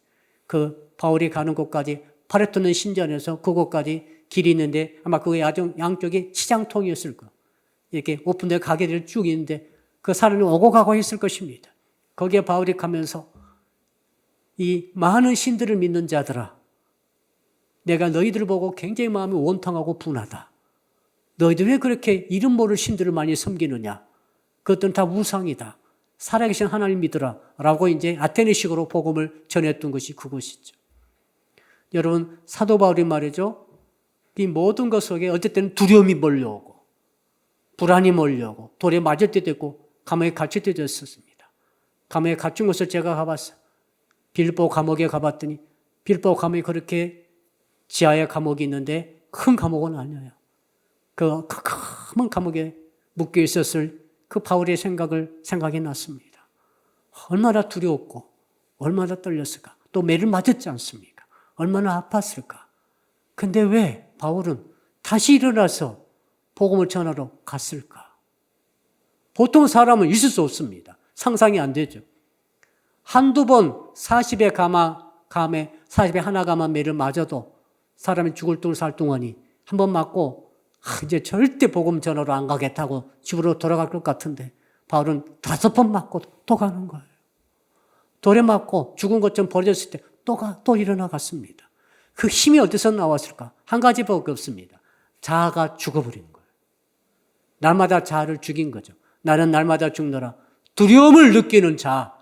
그 바울이 가는 곳까지 파레토는 신전에서 그곳까지 길이 있는데 아마 그 양쪽이 시장통이었을 거예요. 이렇게 오픈된 가게들이 쭉 있는데 그 사람이 오고 가고 했을 것입니다. 거기에 바울이 가면서 이 많은 신들을 믿는 자들아, 내가 너희들을 보고 굉장히 마음이 원통하고 분하다. 너희들 왜 그렇게 이름 모를 신들을 많이 섬기느냐? 그것들은 다 우상이다. 살아계신 하나님 믿으라. 라고 이제 아테네식으로 복음을 전했던 것이 그것이죠. 여러분, 사도 바울이 말이죠. 이 모든 것 속에 어쨌든 두려움이 몰려오고, 불안이 몰려오고, 돌에 맞을 때도 있고, 감옥에 갇힐 때도 있었습니다. 감옥에 갇힌 곳을 제가 가봤어요. 빌보 감옥에 가봤더니, 빌보 감옥이 그렇게 지하에 감옥이 있는데, 큰 감옥은 아니에요. 그 큰 감옥에 묶여 있었을 그 바울의 생각이 났습니다. 얼마나 두려웠고, 얼마나 떨렸을까. 또 매를 맞았지 않습니까? 얼마나 아팠을까. 근데 왜 바울은 다시 일어나서 복음을 전하러 갔을까? 보통 사람은 있을 수 없습니다. 상상이 안 되죠. 한두 번 40의 감에 40의 하나 감한 매를 맞아도 사람이 죽을 둥 살 동안이 한 번 맞고 이제 절대 복음 전하러 안 가겠다고 집으로 돌아갈 것 같은데 바울은 5번 맞고 또 가는 거예요. 돌에 맞고 죽은 것좀 버려졌을 때 또 일어나 갔습니다. 그 힘이 어디서 나왔을까? 한 가지밖에 없습니다. 자아가 죽어버린 거예요. 날마다 자아를 죽인 거죠. 나는 날마다 죽노라. 두려움을 느끼는 자아,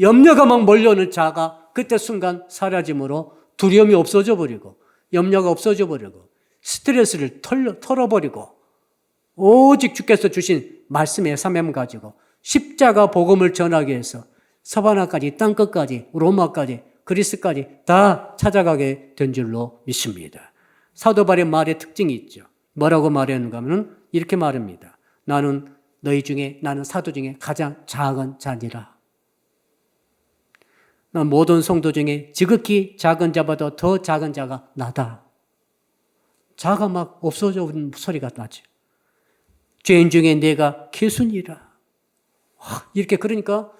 염려가 막 몰려오는 자아가 그때 순간 사라짐으로 두려움이 없어져 버리고 염려가 없어져 버리고 스트레스를 털어버리고 오직 주께서 주신 말씀의 삶을 가지고 십자가 복음을 전하기 위해서 서바나까지 땅끝까지 로마까지 그리스까지 다 찾아가게 된 줄로 믿습니다. 사도 바울의 말의 특징이 있죠. 뭐라고 말했는가 하면 이렇게 말합니다. 나는 사도 중에 가장 작은 자니라. 난 모든 성도 중에 지극히 작은 자보다 더 작은 자가 나다. 자가 막 없어져 버린 소리가 나죠. 죄인 중에 내가 개순이라. 이렇게 그러니까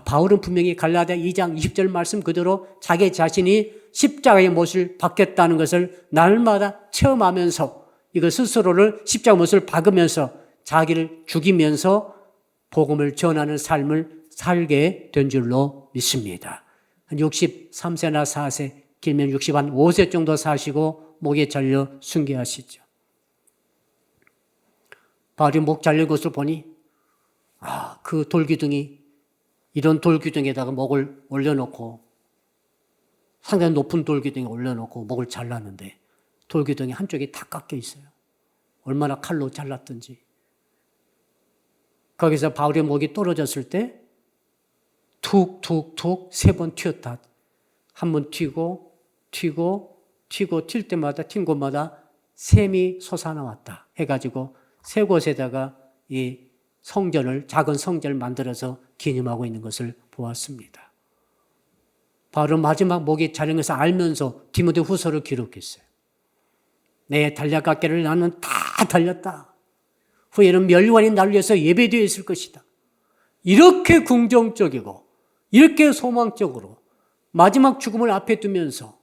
바울은 분명히 갈라디아 2장 20절 말씀 그대로 자기 자신이 십자가의 못을 받겠다는 것을 날마다 체험하면서 이거 스스로를 십자가 못을 박으면서 자기를 죽이면서 복음을 전하는 삶을 살게 된 줄로 믿습니다. 한 63세나 4세, 길면 65세 정도 사시고 목에 잘려 순교하시죠. 바울이 목 잘린 것을 보니 그 돌기둥이 이런 돌기둥에다가 목을 올려놓고 상당히 높은 돌기둥에 올려놓고 목을 잘랐는데 돌기둥이 한쪽이 다 깎여 있어요. 얼마나 칼로 잘랐든지. 거기서 바울의 목이 떨어졌을 때 툭툭툭 3번 튀었다. 한 번 튀고 튈 때마다 튄 곳마다 샘이 솟아나왔다 해가지고 세 곳에다가 이 작은 성전을 만들어서 기념하고 있는 것을 보았습니다. 바울은 마지막 목이 자른 것을 알면서 디모데 후서를 기록했어요. 내 달려갔기를 나는 다 달렸다. 후에는 멸관이 날 위해서 예배되어 있을 것이다. 이렇게 긍정적이고 이렇게 소망적으로 마지막 죽음을 앞에 두면서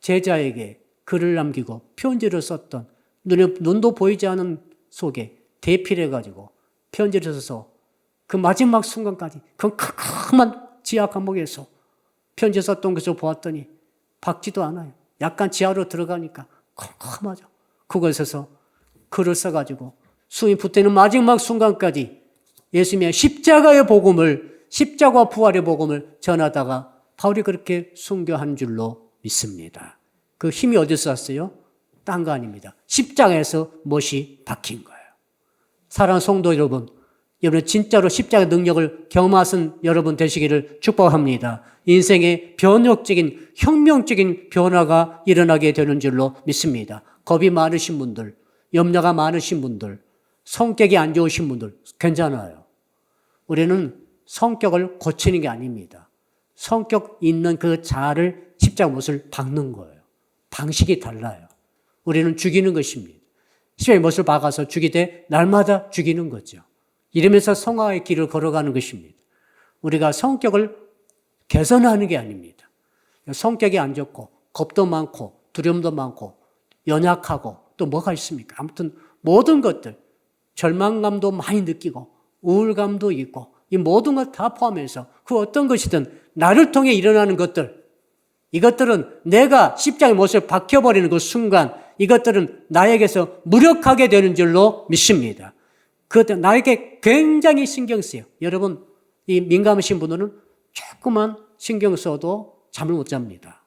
제자에게 글을 남기고 편지를 썼던 눈도 보이지 않은 속에 대필해가지고 편지를 써서 그 마지막 순간까지 그 캄캄한 지하 감옥에서 편지 썼던 것을 보았더니 박지도 않아요. 약간 지하로 들어가니까 캄캄하죠. 그곳에서 글을 써가지고 숨이 붙어있는 마지막 순간까지 예수님의 십자가의 복음을 십자가 부활의 복음을 전하다가 바울이 그렇게 순교한 줄로 믿습니다. 그 힘이 어디서 왔어요? 딴 거 아닙니다. 십자가에서 못이 박힌 거예요. 사랑하는 성도 여러분, 여러분 진짜로 십자가 능력을 경험하신 여러분 되시기를 축복합니다. 인생의 변혁적인 혁명적인 변화가 일어나게 되는 줄로 믿습니다. 겁이 많으신 분들, 염려가 많으신 분들, 성격이 안 좋으신 분들 괜찮아요. 우리는 성격을 고치는 게 아닙니다. 성격 있는 그 자아를 십자가 못을 박는 거예요. 방식이 달라요. 우리는 죽이는 것입니다. 십자가의 못을 박아서 죽이되 날마다 죽이는 거죠. 이러면서 성화의 길을 걸어가는 것입니다. 우리가 성격을 개선하는 게 아닙니다. 성격이 안 좋고 겁도 많고 두려움도 많고 연약하고 또 뭐가 있습니까? 아무튼 모든 것들 절망감도 많이 느끼고 우울감도 있고 이 모든 것 다 포함해서 그 어떤 것이든 나를 통해 일어나는 것들 이것들은 내가 십자가의 못을 박혀버리는 그 순간 이것들은 나에게서 무력하게 되는 줄로 믿습니다. 그것들 나에게 굉장히 신경 쓰여요. 여러분 이 민감하신 분들은 조금만 신경 써도 잠을 못 잡니다.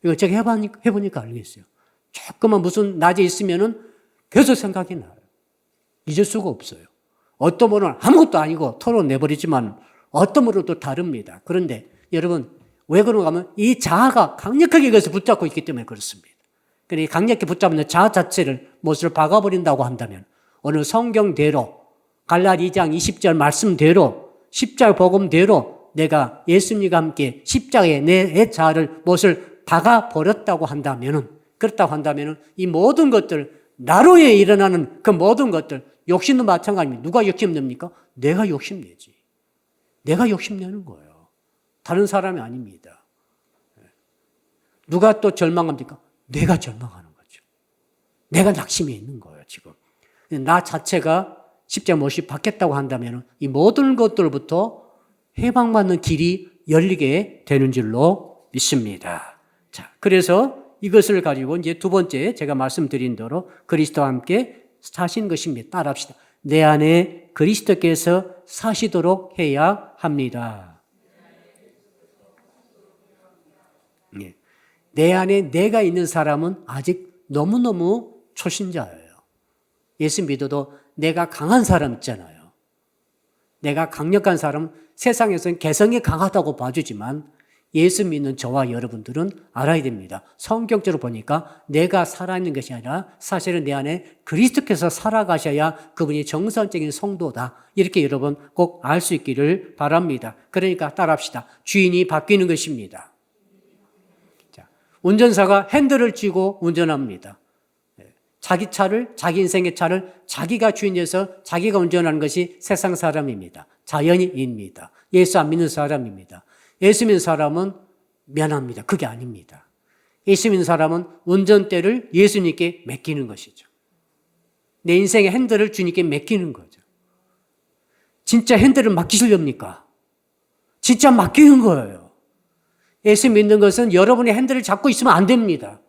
이거 제가 해보니까 알겠어요. 조금만 무슨 낮에 있으면은 계속 생각이 나요. 잊을 수가 없어요. 어떤 분은 아무것도 아니고 털어내버리지만 어떤 분은 또 다릅니다. 그런데 여러분 왜 그런가 하면 이 자아가 강력하게 이것을 붙잡고 있기 때문에 그렇습니다. 그러니까 강력히 붙잡는 자아 자체를 못을 박아버린다고 한다면 오늘 성경대로 갈라디 2장 20절 말씀대로 십자가 복음대로 내가 예수님과 함께 십자가에 내 자아를 못을 박아버렸다고 한다면은 그렇다고 한다면은 이 모든 것들 나로에 일어나는 그 모든 것들 욕심도 마찬가지입니다. 누가 욕심냅니까? 내가 욕심내지. 내가 욕심내는 거예요. 다른 사람이 아닙니다. 누가 또 절망합니까? 내가 절망하는 거죠. 내가 낙심해 있는 거예요, 지금. 나 자체가 십자가 못이 박혔다고 한다면 이 모든 것들부터 해방받는 길이 열리게 되는 줄로 믿습니다. 자, 그래서 이것을 가지고 이제 두 번째 제가 말씀드린 대로 그리스도와 함께 사신 것입니다. 따라합시다. 내 안에 그리스도께서 사시도록 해야 합니다. 네. 내 안에 내가 있는 사람은 아직 너무너무 초신자예요. 예수 믿어도 내가 강한 사람 있잖아요. 내가 강력한 사람은 세상에서는 개성이 강하다고 봐주지만 예수 믿는 저와 여러분들은 알아야 됩니다. 성경적으로 보니까 내가 살아있는 것이 아니라 사실은 내 안에 그리스도께서 살아가셔야 그분이 정상적인 성도다. 이렇게 여러분 꼭 알 수 있기를 바랍니다. 그러니까 따라합시다. 주인이 바뀌는 것입니다. 자, 운전사가 핸들을 쥐고 운전합니다. 자기 차를, 자기 인생의 차를 자기가 주인이어서 자기가 운전하는 것이 세상 사람입니다. 자연인입니다. 예수 안 믿는 사람입니다. 예수 믿는 사람은 미안합니다. 그게 아닙니다. 예수 믿는 사람은 운전대를 예수님께 맡기는 것이죠. 내 인생의 핸들을 주님께 맡기는 거죠. 진짜 핸들을 맡기시렵니까? 진짜 맡기는 거예요. 예수 믿는 것은 여러분의 핸들을 잡고 있으면 안 됩니다.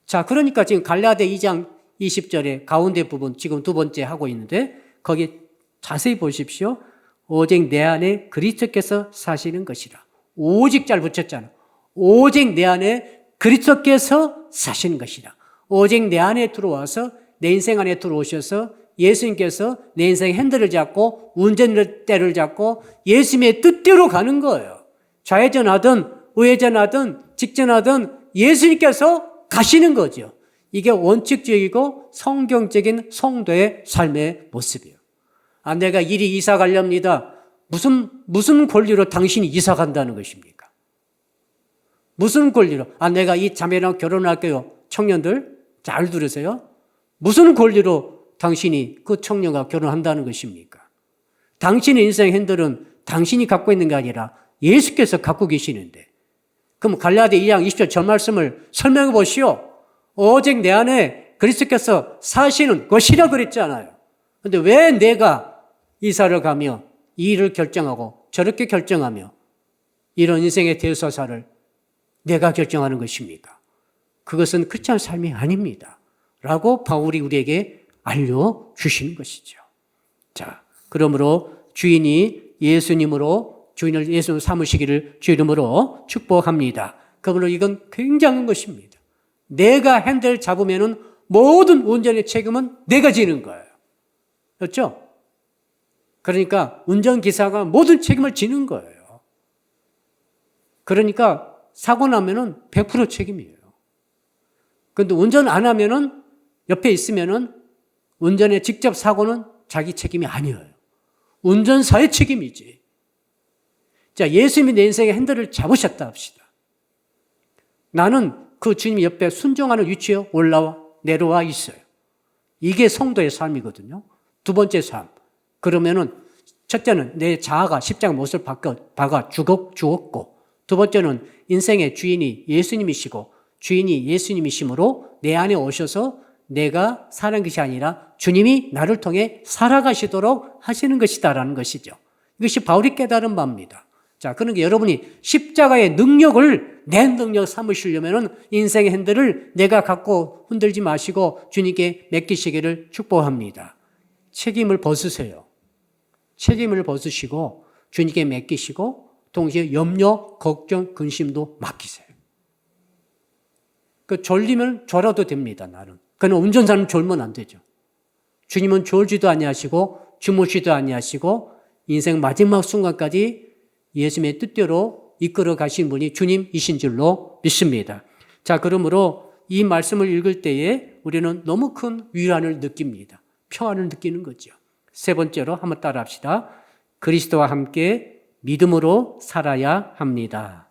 자, 그러니까 지금 갈라디아 2장 20절의 가운데 부분 지금 두 번째 하고 있는데 거기 자세히 보십시오. 오직 내 안에 그리스도께서 사시는 것이라. 오직 잘 붙였잖아. 오직 내 안에 그리스도께서 사시는 것이라. 오직 내 안에 들어와서 내 인생 안에 들어오셔서 예수님께서 내 인생의 핸들을 잡고 운전대를 잡고 예수님의 뜻대로 가는 거예요. 좌회전하든 우회전하든 직전하든 예수님께서 가시는 거죠. 이게 원칙적이고 성경적인 성도의 삶의 모습이에요. 아, 내가 이리 이사 가렵니다. 무슨 권리로 당신이 이사 간다는 것입니까? 무슨 권리로? 아, 내가 이 자매랑 결혼할게요. 청년들 잘 들으세요. 무슨 권리로 당신이 그 청년과 결혼한다는 것입니까? 당신의 인생 핸들은 당신이 갖고 있는 게 아니라 예수께서 갖고 계시는데 그럼 갈라디아 2장 20절 저 말씀을 설명해 보시오. 오직 내 안에 그리스도께서 사시는 것이라 그랬잖아요. 그런데 왜 내가 이사를 가며 이 일을 결정하고 저렇게 결정하며 이런 인생의 대소사를 내가 결정하는 것입니까? 그것은 크리스찬 삶이 아닙니다. 라고 바울이 우리에게 알려주시는 것이죠. 자, 그러므로 주인이 예수님으로 주인을 예수 삼으시기를 주 이름으로 축복합니다. 그러므로 이건 굉장한 것입니다. 내가 핸들 잡으면은 모든 운전의 책임은 내가 지는 거예요. 그렇죠? 그러니까 운전기사가 모든 책임을 지는 거예요. 그러니까 사고 나면은 100% 책임이에요. 그런데 운전 안 하면은 옆에 있으면은 운전에 직접 사고는 자기 책임이 아니에요. 운전사의 책임이지. 자, 예수님이 내 인생의 핸들을 잡으셨다 합시다. 나는 그 주님 옆에 순종하는 위치에 내려와 있어요. 이게 성도의 삶이거든요. 두 번째 삶. 그러면은 첫째는 내 자아가 십자가 못을 박아 죽었고, 두 번째는 인생의 주인이 예수님이시고 주인이 예수님이시므로 내 안에 오셔서 내가 사는 것이 아니라 주님이 나를 통해 살아가시도록 하시는 것이다라는 것이죠. 이것이 바울이 깨달은 바입니다. 자, 그러니까 여러분이 십자가의 능력을 내 능력 삼으시려면 인생의 핸들을 내가 갖고 흔들지 마시고 주님께 맡기시기를 축복합니다. 책임을 벗으세요. 책임을 벗으시고 주님께 맡기시고 동시에 염려, 걱정, 근심도 맡기세요. 졸리면 졸아도 됩니다, 나는. 그러나 운전사는 졸면 안 되죠. 주님은 졸지도 아니하시고 주무시도 아니하시고 인생 마지막 순간까지 예수님의 뜻대로 이끌어 가신 분이 주님이신 줄로 믿습니다. 자, 그러므로 이 말씀을 읽을 때에 우리는 너무 큰 위안을 느낍니다. 평안을 느끼는 거죠. 세 번째로 한번 따라 합시다. 그리스도와 함께 믿음으로 살아야 합니다.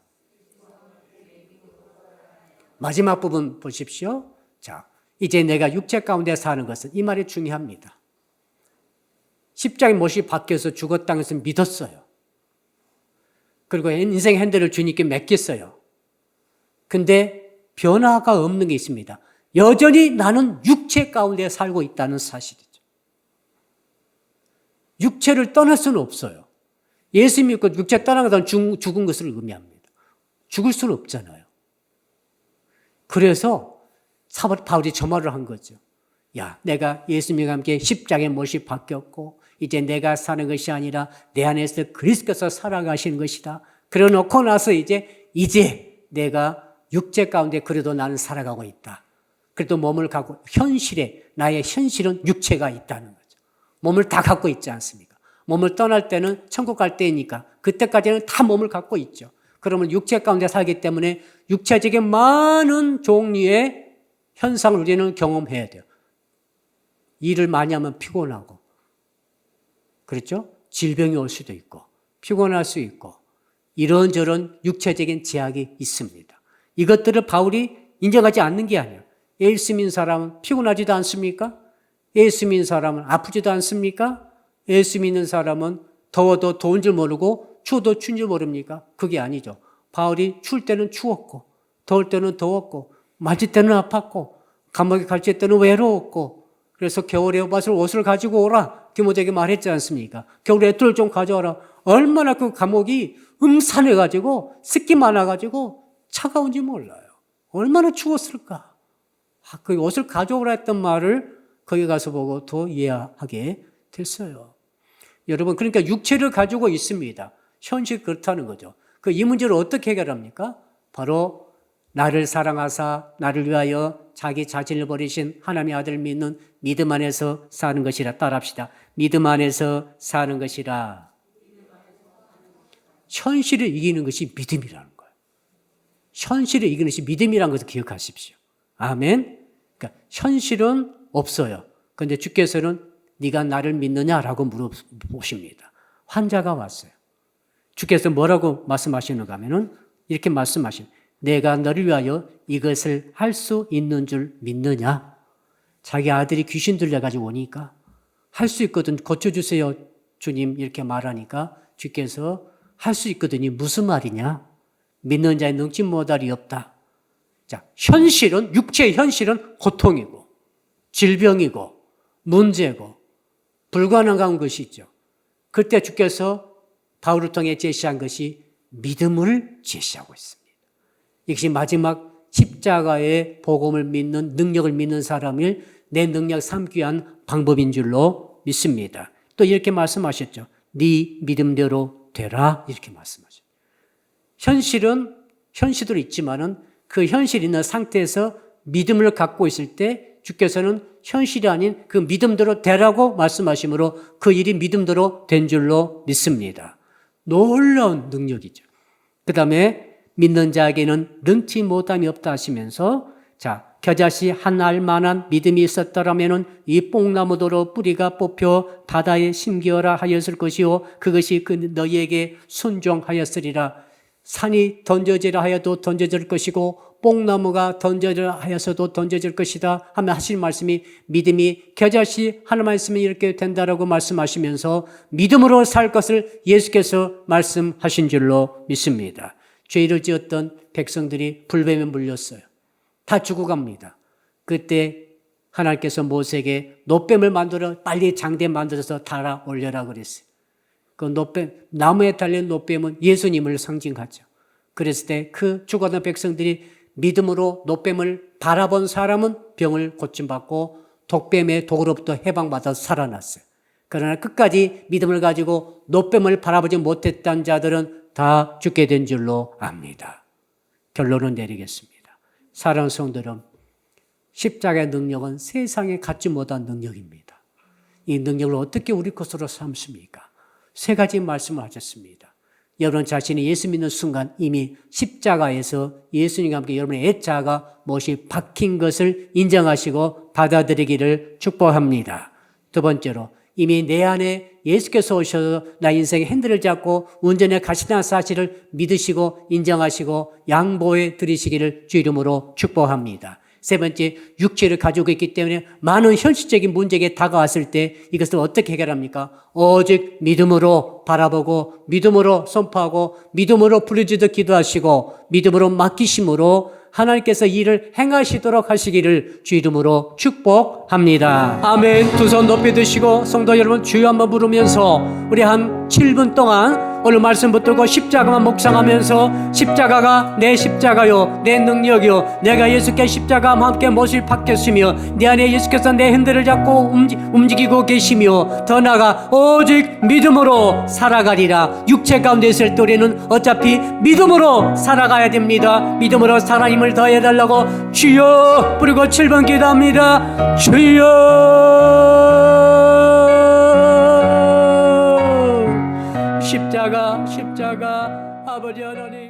마지막 부분 보십시오. 자, 이제 내가 육체 가운데 사는 것은 이 말이 중요합니다. 십자가의 못이 박혀서 죽었다는 것을 믿었어요. 그리고 인생 핸들을 주님께 맡겼어요. 근데 변화가 없는 게 있습니다. 여전히 나는 육체 가운데 살고 있다는 사실이죠. 육체를 떠날 수는 없어요. 예수 믿고 육체 떠나가다 죽은 것을 의미합니다. 죽을 수는 없잖아요. 그래서 바울이 저 말을 한 거죠. 야, 내가 예수님과 함께 십자가의 못이 바뀌었고 이제 내가 사는 것이 아니라 내 안에서 그리스도께서 살아가시는 것이다. 그래 놓고 나서 이제 내가 육체 가운데 그래도 나는 살아가고 있다. 그래도 몸을 갖고 나의 현실은 육체가 있다는 거죠. 몸을 다 갖고 있지 않습니까? 몸을 떠날 때는 천국 갈 때이니까 그때까지는 다 몸을 갖고 있죠. 그러면 육체 가운데 살기 때문에 육체적인 많은 종류의 현상을 우리는 경험해야 돼요. 일을 많이 하면 피곤하고, 그렇죠? 질병이 올 수도 있고, 피곤할 수 있고, 이런저런 육체적인 제약이 있습니다. 이것들을 바울이 인정하지 않는 게 아니에요. 예수 믿는 사람은 피곤하지도 않습니까? 예수 믿는 사람은 아프지도 않습니까? 예수 믿는 사람은 더워도 더운 줄 모르고 추워도 추운 줄 모릅니까? 그게 아니죠. 바울이 추울 때는 추웠고 더울 때는 더웠고 맞을 때는 아팠고 감옥에 갇힐 때는 외로웠고 그래서 겨울에 옷을 가지고 오라 디모데에게 말했지 않습니까? 겨울에 앰플 좀 가져와라. 얼마나 그 감옥이 음산해가지고 습기 많아가지고 차가운지 몰라요. 얼마나 추웠을까? 그 옷을 가져오라 했던 말을 거기 가서 보고 더 이해하게 됐어요. 여러분, 그러니까 육체를 가지고 있습니다. 현실이 그렇다는 거죠. 이 문제를 어떻게 해결합니까? 바로 나를 사랑하사 나를 위하여 자기 자신을 버리신 하나님의 아들을 믿는 믿음 안에서 사는 것이라. 따라합시다. 믿음 안에서 사는 것이라. 현실을 이기는 것이 믿음이라는 거예요. 현실을 이기는 것이 믿음이라는 것을 기억하십시오. 아멘. 그러니까 현실은 없어요. 그런데 주께서는 네가 나를 믿느냐라고 물어보십니다. 환자가 왔어요. 주께서 뭐라고 말씀하시는가 하면은 이렇게 말씀하십니다. 내가 너를 위하여 이것을 할 수 있는 줄 믿느냐? 자기 아들이 귀신 들려가지고 오니까 할 수 있거든 고쳐주세요 주님 이렇게 말하니까 주께서 할 수 있거든이 무슨 말이냐? 믿는 자의 능치 못할이 없다. 자, 현실은 육체의 현실은 고통이고 질병이고 문제고 불가능한 것이 있죠. 그때 주께서 바울을 통해 제시한 것이 믿음을 제시하고 있습니다. 이것이 마지막 십자가의 복음을 믿는 능력을 믿는 사람을 내 능력 삼기 위한 방법인 줄로 믿습니다. 또 이렇게 말씀하셨죠. 네 믿음대로 되라 이렇게 말씀하셨죠. 현실은 현실도 있지만은 그 현실 있는 상태에서 믿음을 갖고 있을 때 주께서는 현실이 아닌 그 믿음대로 되라고 말씀하시므로 그 일이 믿음대로 된 줄로 믿습니다. 놀라운 능력이죠. 그 다음에 믿는 자에게는 능치 못함이 없다 하시면서 자, 겨자씨 한 알만한 믿음이 있었더라면은 이 뽕나무도로 뿌리가 뽑혀 바다에 심기어라 하였을 것이요 그것이 그 너희에게 순종하였으리라. 산이 던져지라 하여도 던져질 것이고 뽕나무가 던져지라 하여서도 던져질 것이다 하며 하신 말씀이 믿음이 겨자씨 하나만 있으면 이렇게 된다라고 말씀하시면서 믿음으로 살 것을 예수께서 말씀하신 줄로 믿습니다. 죄를 지었던 백성들이 불뱀에 물렸어요. 다 죽어갑니다. 그때 하나님께서 모세에게 놋뱀을 만들어 빨리 장대 만들어서 달아 올려라 그랬어요. 그 놋뱀, 나무에 달린 놋뱀은 예수님을 상징하죠. 그랬을 때 그 죽어가는 백성들이 믿음으로 놋뱀을 바라본 사람은 병을 고침받고 독뱀의 독으로부터 해방받아 살아났어요. 그러나 끝까지 믿음을 가지고 놋뱀을 바라보지 못했던 자들은 다 죽게 된 줄로 압니다. 결론을 내리겠습니다. 사랑하는 성도들, 십자가의 능력은 세상에 갖지 못한 능력입니다. 이 능력을 어떻게 우리 것으로 삼습니까? 세 가지 말씀을 하셨습니다. 여러분 자신이 예수 믿는 순간 이미 십자가에서 예수님과 함께 여러분의 애자가 못이 박힌 것을 인정하시고 받아들이기를 축복합니다. 두 번째로 이미 내 안에 예수께서 오셔서 나 인생의 핸들을 잡고 운전에 가시다는 사실을 믿으시고 인정하시고 양보해 드리시기를 주 이름으로 축복합니다. 세 번째, 육체를 가지고 있기 때문에 많은 현실적인 문제에 다가왔을 때 이것을 어떻게 해결합니까? 오직 믿음으로 바라보고 믿음으로 선포하고 믿음으로 부르짖어 기도하시고 믿음으로 맡기심으로 하나님께서 일을 행하시도록 하시기를 주 이름으로 축복합니다. 아멘. 두 손 높이 드시고 성도 여러분 주여 한번 부르면서 우리 한 7분 동안 오늘 말씀 붙들고 십자가만 묵상하면서 십자가가 내 십자가요 내 능력이요 내가 예수께 십자가와 함께 못을 박혔으며 내 안에 예수께서 내 핸들을 잡고 움직이고 계시며 더 나아가 오직 믿음으로 살아가리라. 육체 가운데 있을 때 우리는 어차피 믿음으로 살아가야 됩니다. 믿음으로 살아 힘을 더해달라고 주여 부르고 7번 기도합니다. 주여 십자가 아버지 하나님